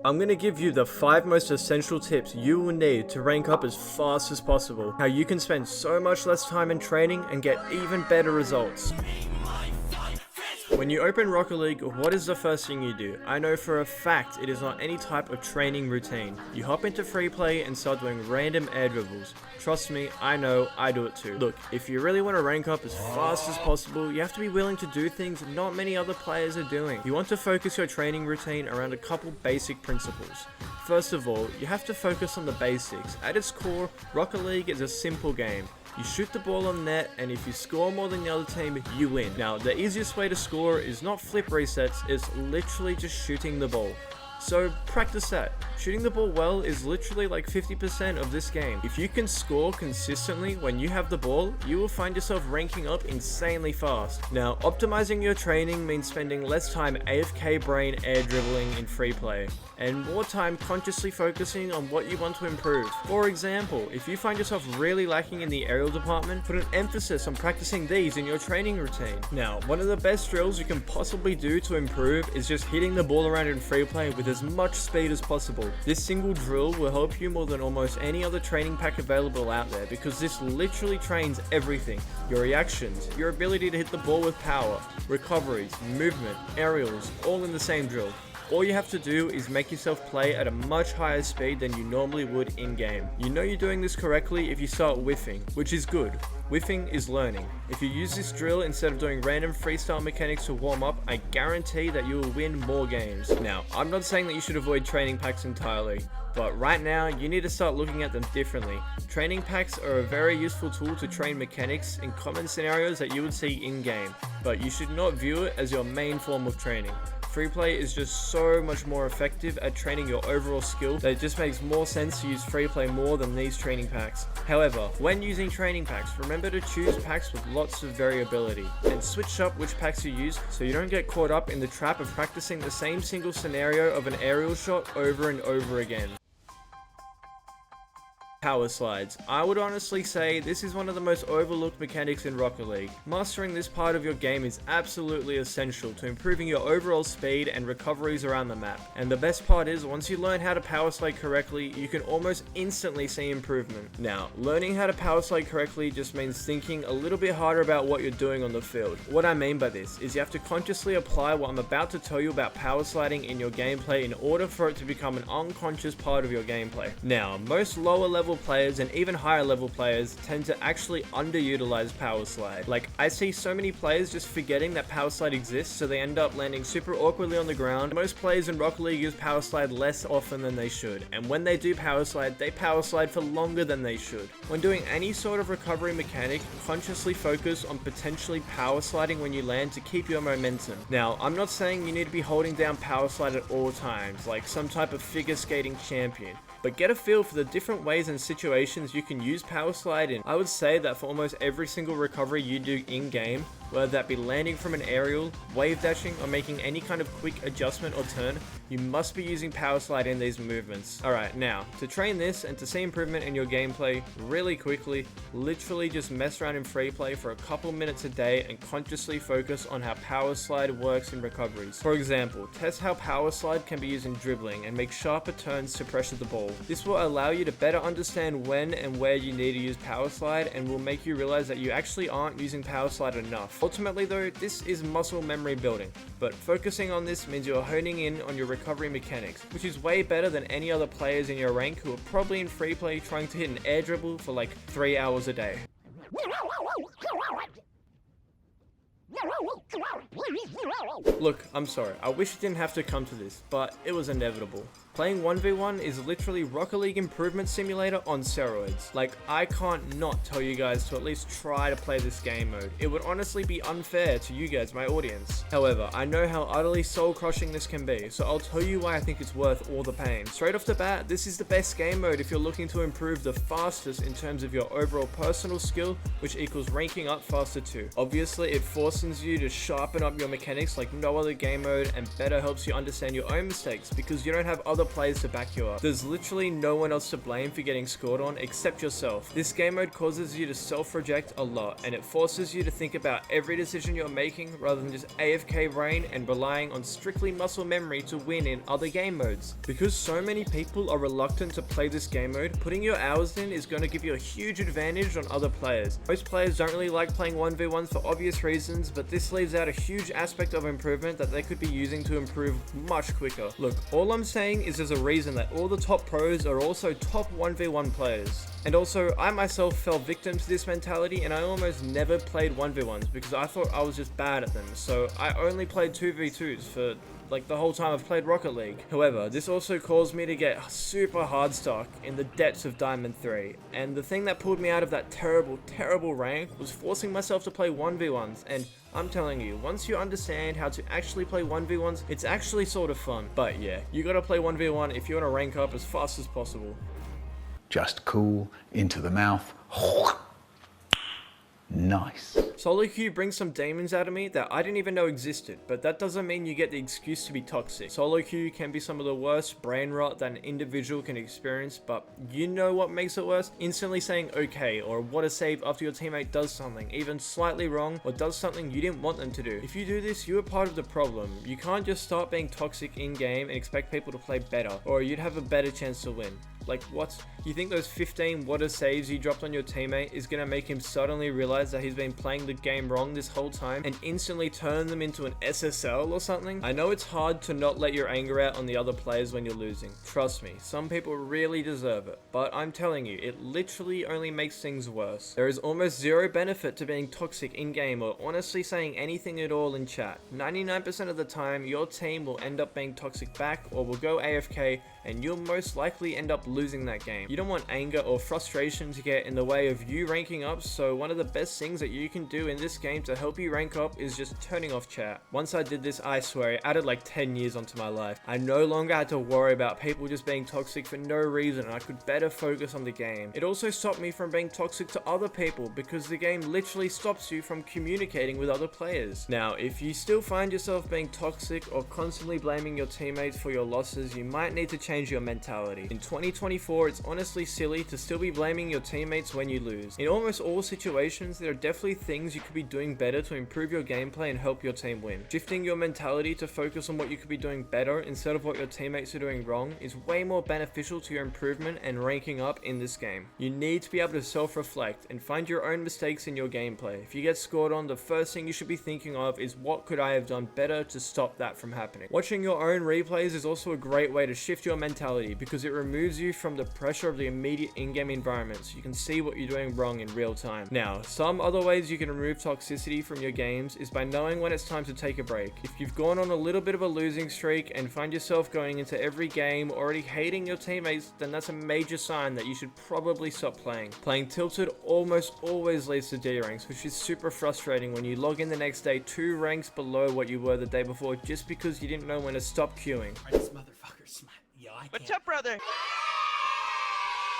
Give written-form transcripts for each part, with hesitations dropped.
I'm going to give you the 5 most essential tips you will need to rank up as fast as possible. How you can spend so much less time in training and get even better results. When you open Rocket League, what is the first thing you do? I know for a fact it is not any type of training routine. You hop into free play and start doing random air dribbles. Trust me, I know, I do it too. Look, if you really want to rank up as fast as possible, you have to be willing to do things not many other players are doing. You want to focus your training routine around a couple basic principles. First of all, you have to focus on the basics. At its core, Rocket League is a simple game. You shoot the ball on net, and if you score more than the other team, you win. Now, the easiest way to score is not flip resets, it's literally just shooting the ball. So practice that. Shooting the ball well is literally like 50% of this game. If you can score consistently when you have the ball, you will find yourself ranking up insanely fast. Now, optimizing your training means spending less time AFK brain air dribbling in free play, and more time consciously focusing on what you want to improve. For example, if you find yourself really lacking in the aerial department, put an emphasis on practicing these in your training routine. Now, one of the best drills you can possibly do to improve is just hitting the ball around in free play with as much speed as possible. This single drill will help you more than almost any other training pack available out there, because this literally trains everything. Your reactions, your ability to hit the ball with power, recoveries, movement, aerials, all in the same drill. All you have to do is make yourself play at a much higher speed than you normally would in-game. You know you're doing this correctly if you start whiffing, which is good. Whiffing is learning. If you use this drill instead of doing random freestyle mechanics to warm up, I guarantee that you will win more games. Now, I'm not saying that you should avoid training packs entirely, but right now you need to start looking at them differently. Training packs are a very useful tool to train mechanics in common scenarios that you would see in-game, but you should not view it as your main form of training. Free play is just so much more effective at training your overall skill that it just makes more sense to use free play more than these training packs. However, when using training packs, remember to choose packs with lots of variability and switch up which packs you use so you don't get caught up in the trap of practicing the same single scenario of an aerial shot over and over again. Power slides. I would honestly say this is one of the most overlooked mechanics in Rocket League. Mastering this part of your game is absolutely essential to improving your overall speed and recoveries around the map. And the best part is, once you learn how to power slide correctly, you can almost instantly see improvement. Now, learning how to power slide correctly just means thinking a little bit harder about what you're doing on the field. What I mean by this is you have to consciously apply what I'm about to tell you about power sliding in your gameplay in order for it to become an unconscious part of your gameplay. Now, most lower level players and even higher level players tend to actually underutilize power slide. Like, I see so many players just forgetting that power slide exists, so they end up landing super awkwardly on the ground. Most players in Rocket League use power slide less often than they should, and when they do power slide, they power slide for longer than they should. When doing any sort of recovery mechanic, consciously focus on potentially power sliding when you land to keep your momentum. Now, I'm not saying you need to be holding down power slide at all times, like some type of figure skating champion, but get a feel for the different ways and situations you can use power slide in. I would say that for almost every single recovery you do in-game, whether that be landing from an aerial, wave dashing, or making any kind of quick adjustment or turn, you must be using power slide in these movements. Alright, now, to train this and to see improvement in your gameplay really quickly, literally just mess around in free play for a couple minutes a day and consciously focus on how power slide works in recoveries. For example, test how power slide can be used in dribbling and make sharper turns to pressure the ball. This will allow you to better understand when and where you need to use power slide, and will make you realize that you actually aren't using power slide enough. Ultimately though, this is muscle memory building, but focusing on this means you're honing in on your recovery mechanics, which is way better than any other players in your rank who are probably in free play trying to hit an air dribble for like 3 hours a day. Look, I'm sorry, I wish it didn't have to come to this, but it was inevitable. Playing 1v1 is literally Rocket League Improvement Simulator on steroids. Like, I can't not tell you guys to at least try to play this game mode. It would honestly be unfair to you guys, my audience. However, I know how utterly soul-crushing this can be, so I'll tell you why I think it's worth all the pain. Straight off the bat, this is the best game mode if you're looking to improve the fastest in terms of your overall personal skill, which equals ranking up faster too. Obviously, it forces you to sharpen up your mechanics like no other game mode, and better helps you understand your own mistakes because you don't have other other players to back you up. There's literally no one else to blame for getting scored on except yourself. This game mode causes you to self-reject a lot, and it forces you to think about every decision you're making rather than just AFK brain and relying on strictly muscle memory to win in other game modes. Because so many people are reluctant to play this game mode, putting your hours in is going to give you a huge advantage on other players. Most players don't really like playing 1v1s for obvious reasons, but this leaves out a huge aspect of improvement that they could be using to improve much quicker. Look, all I'm saying is there's a reason that all the top pros are also top 1v1 players. And also, I myself fell victim to this mentality, and I almost never played 1v1s because I thought I was just bad at them, so I only played 2v2s for like the whole time I've played Rocket League. However, this also caused me to get super hard stuck in the depths of Diamond 3, and the thing that pulled me out of that terrible rank was forcing myself to play 1v1s, and I'm telling you, once you understand how to actually play 1v1s, it's actually sort of fun. But yeah, you gotta play 1v1 if you wanna rank up as fast as possible. Just cool, into the mouth. Nice. Solo queue brings some demons out of me that I didn't even know existed, but that doesn't mean you get the excuse to be toxic. Solo queue can be some of the worst brain rot that an individual can experience, but you know what makes it worse? Instantly saying okay or what a save after your teammate does something, even slightly wrong, or does something you didn't want them to do. If you do this, you are part of the problem. You can't just start being toxic in game and expect people to play better, or you'd have a better chance to win. Like what? You think those 15 what a saves you dropped on your teammate is gonna make him suddenly realize that he's been playing the game wrong this whole time and instantly turn them into an SSL or something? I know it's hard to not let your anger out on the other players when you're losing. Trust me, some people really deserve it, but I'm telling you, it literally only makes things worse. There is almost zero benefit to being toxic in game or honestly saying anything at all in chat. 99% of the time, your team will end up being toxic back or will go AFK, and you'll most likely end up losing that game. You don't want anger or frustration to get in the way of you ranking up, so one of the best things that you can do in this game to help you rank up is just turning off chat. Once I did this, I swear, it added like 10 years onto my life. I no longer had to worry about people just being toxic for no reason, and I could better focus on the game. It also stopped me from being toxic to other people because the game literally stops you from communicating with other players. Now, if you still find yourself being toxic or constantly blaming your teammates for your losses, you might need to change your mentality. In 2024, it's honestly silly to still be blaming your teammates when you lose. In almost all situations, there are definitely things you could be doing better to improve your gameplay and help your team win. Shifting your mentality to focus on what you could be doing better instead of what your teammates are doing wrong is way more beneficial to your improvement and ranking up in this game. You need to be able to self-reflect and find your own mistakes in your gameplay. If you get scored on, the first thing you should be thinking of is what could I have done better to stop that from happening. Watching your own replays is also a great way to shift your mentality because it removes you from the pressure of the immediate in-game environment so you can see what you're doing wrong in real time. Now, some other ways you can remove toxicity from your games is by knowing when it's time to take a break. If you've gone on a little bit of a losing streak and find yourself going into every game already hating your teammates, then that's a major sign that you should probably stop playing. Playing tilted almost always leads to D ranks, which is super frustrating when you log in the next day 2 ranks below what you were the day before just because you didn't know when to stop queuing. This motherfucker smart. Yo, What's up, brother?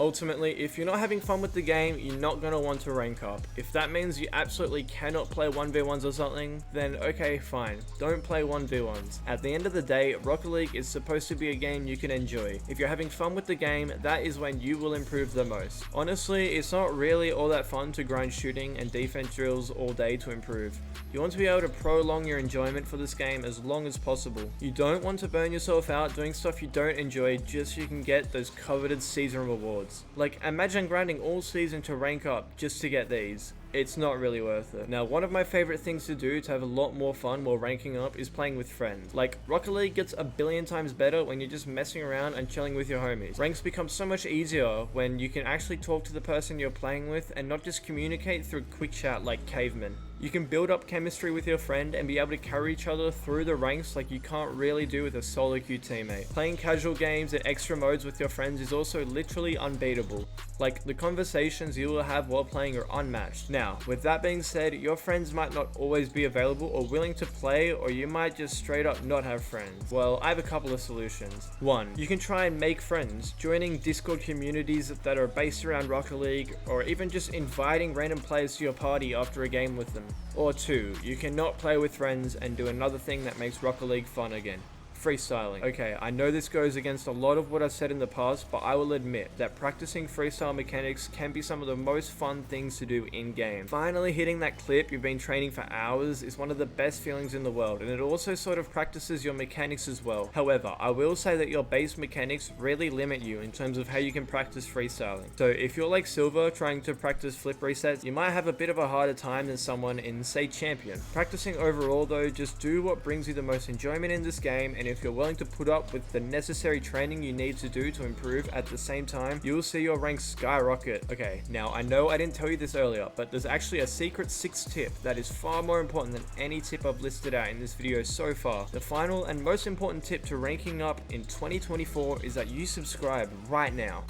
Ultimately, if you're not having fun with the game, you're not going to want to rank up. If that means you absolutely cannot play 1v1s or something, then okay, fine. Don't play 1v1s. At the end of the day, Rocket League is supposed to be a game you can enjoy. If you're having fun with the game, that is when you will improve the most. Honestly, it's not really all that fun to grind shooting and defense drills all day to improve. You want to be able to prolong your enjoyment for this game as long as possible. You don't want to burn yourself out doing stuff you don't enjoy just so you can get those coveted season rewards. Like, imagine grinding all season to rank up just to get these. It's not really worth it. Now, one of my favorite things to do to have a lot more fun while ranking up is playing with friends. Like, Rocket League gets a billion times better when you're just messing around and chilling with your homies. Ranks become so much easier when you can actually talk to the person you're playing with and not just communicate through quick chat like cavemen. You can build up chemistry with your friend and be able to carry each other through the ranks like you can't really do with a solo queue teammate. Playing casual games and extra modes with your friends is also literally unbeatable. Like, the conversations you will have while playing are unmatched. Now, with that being said, your friends might not always be available or willing to play, or you might just straight up not have friends. Well, I have a couple of solutions. 1. You can try and make friends, joining Discord communities that are based around Rocket League, or even just inviting random players to your party after a game with them. Or 2. You can not play with friends and do another thing that makes Rocket League fun again. Freestyling. Okay, I know this goes against a lot of what I've said in the past, but I will admit that practicing freestyle mechanics can be some of the most fun things to do in-game. Finally hitting that clip you've been training for hours is one of the best feelings in the world, and it also sort of practices your mechanics as well. However, I will say that your base mechanics really limit you in terms of how you can practice freestyling. So if you're like Silver trying to practice flip resets, you might have a bit of a harder time than someone in, say, Champion. Practicing overall though, just do what brings you the most enjoyment in this game, and if you're willing to put up with the necessary training you need to do to improve at the same time, you'll see your rank skyrocket. Okay, now I know I didn't tell you this earlier, but there's actually a secret 6th tip that is far more important than any tip I've listed out in this video so far. The final and most important tip to ranking up in 2024 is that you subscribe right now.